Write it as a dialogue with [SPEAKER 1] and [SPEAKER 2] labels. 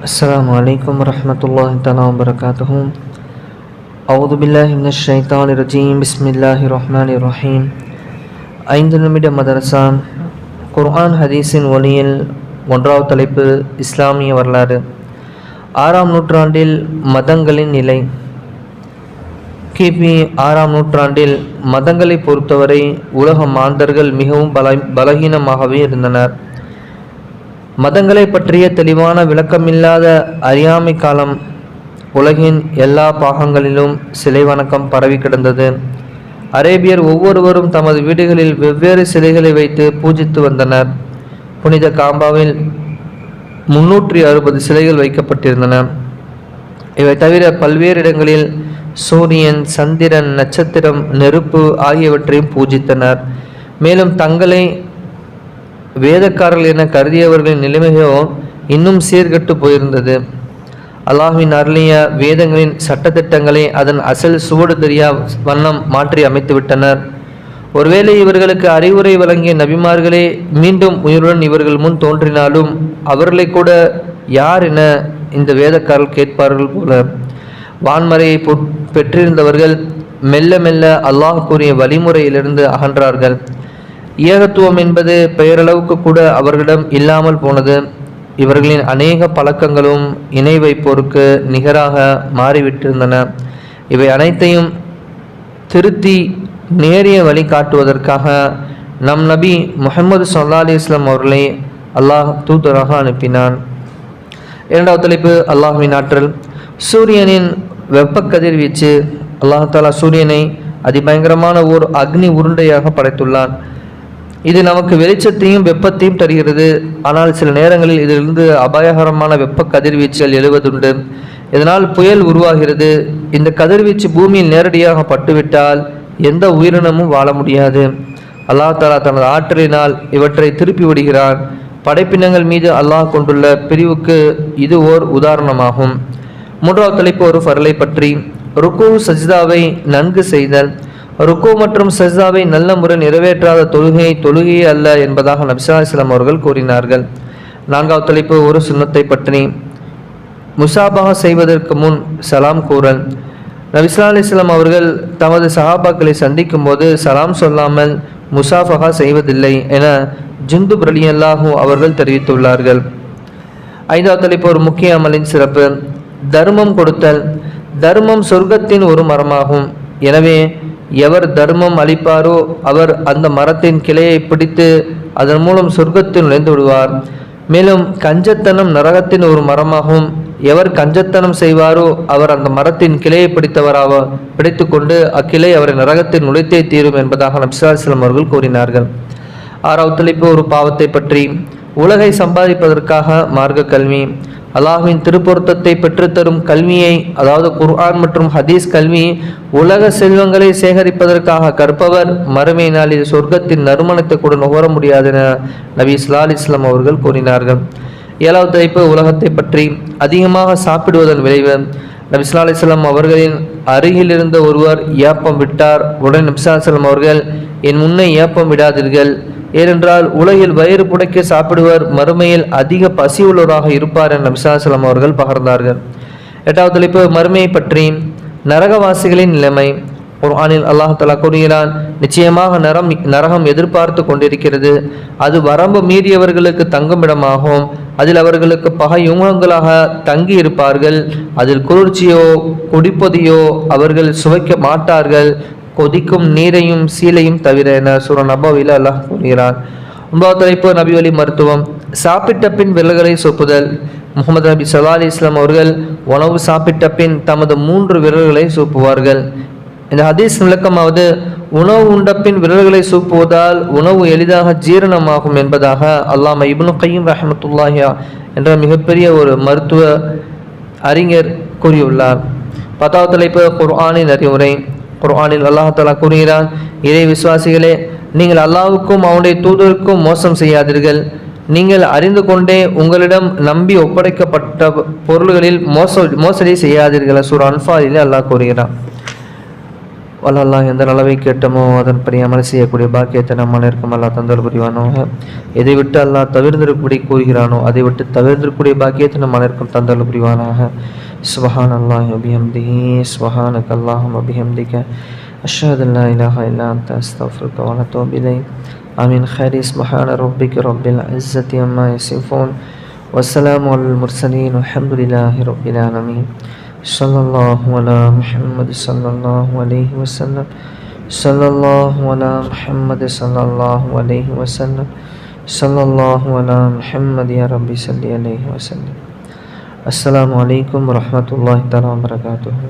[SPEAKER 1] அஸ்ஸலாமு அலைக்கும் வரஹ்மத்துல்லாஹி தஆலா வபரகாத்துஹு. அஊது பில்லாஹி மினஷ் ஷைத்தானிர் ரஜீம். பிஸ்மில்லாஹிர் ரஹ்மானிர் ரஹீம். 5 நிமிட மதரசா. குர்ஆன் ஹதீஸின் ஒளியில் 1வது தலைப்பு இஸ்லாமிய வரலாறு. 6ஆம் நூற்றாண்டில் மதங்களின் நிலை. கிபி 6ஆம் நூற்றாண்டில் மதங்களை பொறுத்தவரை உலக மாந்தர்கள் மிகவும் பலகீனமாகவே இருந்தனர். மதங்களை பற்றிய தெளிவான விளக்கமில்லாத அறியாமை காலம். உலகின் எல்லா பாகங்களிலும் சிலை வணக்கம் பரவி கிடந்தது. அரேபியர் ஒவ்வொருவரும் தமது வீடுகளில் வெவ்வேறு சிலைகளை வைத்து பூஜித்து வந்தனர். புனித காபாவில் 360 சிலைகள் வைக்கப்பட்டிருந்தன. இவை தவிர பல்வேறு இடங்களில் சூரியன், சந்திரன், நட்சத்திரம், நெருப்பு ஆகியவற்றையும் பூஜித்தனர். மேலும் தங்களை வேதக்காரர்கள் என கருதியவர்களின் நிலைமையோ இன்னும் சீர்கெட்டு போயிருந்தது. அல்லாஹ்வின் அருளிய வேதங்களின் சட்டத்திட்டங்களை அதன் அசல் சுவடு தெரியா வண்ணம் மாற்றி அமைத்துவிட்டனர். ஒருவேளை இவர்களுக்கு அறிவுரை வழங்கிய நபிமார்களே மீண்டும் உயிருடன் இவர்கள் முன் தோன்றினாலும் அவர்களை கூட யார் என இந்த வேதக்காரர்கள் கேட்பார்கள் போல. வான்மறையை பெற்றிருந்தவர்கள் மெல்ல மெல்ல அல்லாஹ் கூறிய வழிமுறையிலிருந்து அகன்றார்கள். ஏகத்துவம் என்பது பெயரளவுக்கு கூட அவர்களிடம் இல்லாமல் போனது. இவர்களின் அநேக பழக்கங்களும் இணை வைப்போருக்கு நிகராக மாறிவிட்டிருந்தன. இவை அனைத்தையும் திருத்தி நேரிய வழி காட்டுவதற்காக நம் நபி முஹம்மது ஸல்லல்லாஹு அலைஹி வஸல்லம் அவர்களை அல்லாஹ் தூதராக அனுப்பினான். 2வது தலைப்பு அல்லாஹ்வின் ஆற்றல். சூரியனின் வெப்ப கதிர்வீச்சு. அல்லாஹ் தஆலா சூரியனை அதிபயங்கரமான ஓர் அக்னி உருண்டையாக படைத்துள்ளான். இது நமக்கு வெளிச்சத்தையும் வெப்பத்தையும் தருகிறது. ஆனால் சில நேரங்களில் இதிலிருந்து அபாயகரமான வெப்ப கதிர்வீச்சுகள் எழுவதுண்டு. இதனால் புயல் உருவாகிறது. இந்த கதிர்வீச்சு பூமியில் நேரடியாக பட்டுவிட்டால் எந்த உயிரினமும் வாழ முடியாது. அல்லாஹ் தஆலா தனது ஆற்றலினால் இவற்றை திருப்பி விடுகிறான். படைப்பினங்கள் மீது அல்லாஹ் கொண்டுள்ள பிரிவுக்கு இது ஓர் உதாரணமாகும். 3வது தலைப்பு ஒரு ஃபர்லை பற்றி. ருக்கு சஜ்தாவை நன்கு செய்தல். ருக்கு மற்றும் சஜ்தாவை நல்ல முறை நிறைவேற்றாத தொழுகையே அல்ல என்பதாக நபி ஸல்லல்லாஹு அலைஹி வஸல்லம் அவர்கள் கூறினார்கள். 4வது தலைப்பு ஒரு சுன்னத்தை பற்றி. முசாபஹா செய்வதற்கு முன் சலாம் கூறல். நபி ஸல்லல்லாஹு அலைஹி வஸல்லம் அவர்கள் தமது சஹாபாக்களை சந்திக்கும் போது சலாம் சொல்லாமல் முசாஃபஹா செய்வதில்லை என ஜுந்துப் ரலியல்லாஹு அவர்கள் தெரிவித்துள்ளார்கள். 5வது தலைப்பு ஒரு முக்கிய அமலின் சிறப்பு. தர்மம் கொடுத்தல். தர்மம் சொர்க்கத்தின் ஒரு மரமாகும். எனவே எவர் தர்மம் அளிப்பாரோ அவர் அந்த மரத்தின் கிளையை பிடித்து அதன் மூலம் சொர்க்கத்தில் நுழைந்து விடுவார். மேலும் கஞ்சத்தனம் நரகத்தின் ஒரு மரமாகும். எவர் கஞ்சத்தனம் செய்வாரோ அவர் அந்த மரத்தின் கிளையை பிடித்து கொண்டு அக்கிளை அவரை நரகத்தில் நுழைத்தே தீரும் என்பதாக நபி ஸல்லல்லாஹு அலைஹி வஸல்லம் அவர்கள் கூறினார்கள். 6வது தலைப்பு ஒரு பாவத்தை பற்றி. உலகை சம்பாதிப்பதற்காக மார்க்க கல்வி. அல்லாஹ்வின் திருப்பொருத்தத்தை பெற்றுத்தரும் கல்வியை, அதாவது குர்ஆன் மற்றும் ஹதீஸ் கல்வி, உலக செல்வங்களை சேகரிப்பதற்காக கற்பவர் மறுமை நாளில் சொர்க்கத்தின் நறுமணத்தை கூட நுகர முடியாது என நபி ஸல்லல்லாஹு அலைஹி வஸல்லம் அவர்கள் கூறினார்கள். 7வது தலைப்பு உலகத்தை பற்றி. அதிகமாக சாப்பிடுவதன் விளைவு. நபி ஸல்லல்லாஹு அலைஹி வஸல்லம் அவர்களின் அருகில் இருந்த ஒருவர் ஏப்பம் விட்டார். உடனே நபி ஸல்லல்லாஹு அலைஹி வஸல்லம் அவர்கள், என் முன்னே ஏப்பம் விடாதீர்கள், ஏனென்றால் உலகில் வயிறு புடைக்க சாப்பிடுவர் மறுமையில் அதிக பசி உள்ளவராக இருப்பார் என நபி ஸல்லல்லாஹு அலைஹி வஸல்லம் அவர்கள் பகர்ந்தார்கள். 8வது தலைப்பு மறுமையை பற்றி. நரகவாசிகளின் நிலைமை. குர்ஆனில் அல்லாஹ் தஆலா கூறுகிறான், நிச்சயமாக நரகம் எதிர்பார்த்து கொண்டிருக்கிறது. அது வரம்பு மீறியவர்களுக்கு தங்குமிடமாகும். அதில் அவர்களுக்கு பகை யுகங்களாக தங்கி இருப்பார்கள். அதில் குளிர்ச்சியோ குடிப்பதையோ அவர்கள் சுவைக்க மாட்டார்கள், கொதிக்கும் நீரையும் சீலையும் தவிர என சூரா நபாவில அல்லாஹ் கூறுகிறான். 9வது தலைப்பு நபி வழி மருத்துவம். சாப்பிட்ட பின் விரல்களை சூப்புதல். முஹம்மது நபி ஸல்லல்லாஹு அலைஹி வஸல்லம் அவர்கள் உணவு சாப்பிட்ட பின் தமது 3 விரல்களை சூப்புவார்கள். இந்த ஹதீஸ் விளக்கமாவது, உணவு உண்ட பின் விரல்களை சூப்புவதால் உணவு எளிதாக ஜீரணமாகும் என்பதாக அல்லாமா இப்னு கய்யிம் ரஹ்மத்துல்லாஹி என்ற மிகப்பெரிய ஒரு மருத்துவ அறிஞர் கூறியுள்ளார். 10வது தலைப்பு குர்ஆனின் அறிவுரை. குர்ஆனில் அல்லாஹ் தஆலா கூறுகிறான், இறை விசுவாசிகளே, நீங்கள் அல்லாஹ்வுக்கும் அவனுடைய தூதருக்கும் மோசம் செய்யாதீர்கள். நீங்கள் அறிந்து கொண்டே உங்களிடம் நம்பி ஒப்படைக்கப்பட்ட பொருள்களில் மோசடி செய்யாதீர்கள். சூரா அன்ஃபாலில் அல்லாஹ் கூறுகிறான். வல்லல்லாஹ் எந்த அளவை கேட்டமோ அதன்படி அமல் செய்யக்கூடிய பாக்கியத்தை நம் அனைவருக்கும் அல்லாஹ் தந்தல் புரிவானாக. எதை விட்டு அல்லாஹ் தவிர்ந்திருப்படி கூறுகிறானோ அதை விட்டு தவிர்ந்திருக்கக்கூடிய பாக்கியத்தை நம் அனைவருக்கும் தந்தல் புரிவானாக. சுப்ஹானல்லாஹி வபிஹம்திஹி சுப்ஹானக அல்லாஹும்ம வபிஹம்திக அஷ்ஹது அல்லா இலாஹா இல்லா அன்த அஸ்தக்ஃபிருக வ அத்தூபு இலைக். ஆமீன். ஹைரி. சுப்ஹான ரப்பிக ரப்பில் இஸ்ஸத்தி அம்மா யசிஃபூன் வஸ்ஸலாமு அலல் முர்ஸலீன் வல்ஹம்துலில்லாஹி ரப்பில் ஆலமீன். ஸல்லல்லாஹு அலா முஹம்மது ஸல்லல்லாஹு அலைஹி வஸல்லம். ஸல்லல்லாஹு அலா முஹம்மது ஸல்லல்லாஹு அலைஹி வஸல்லம். ஸல்லல்லாஹு அலா முஹம்மது யா ரப்பி ஸல்லி அலைஹி வஸல்லம். அஸ்ஸலாமு அலைக்கும் வரஹ்மத்துல்லாஹி தஆலா வபரகாத்துஹு.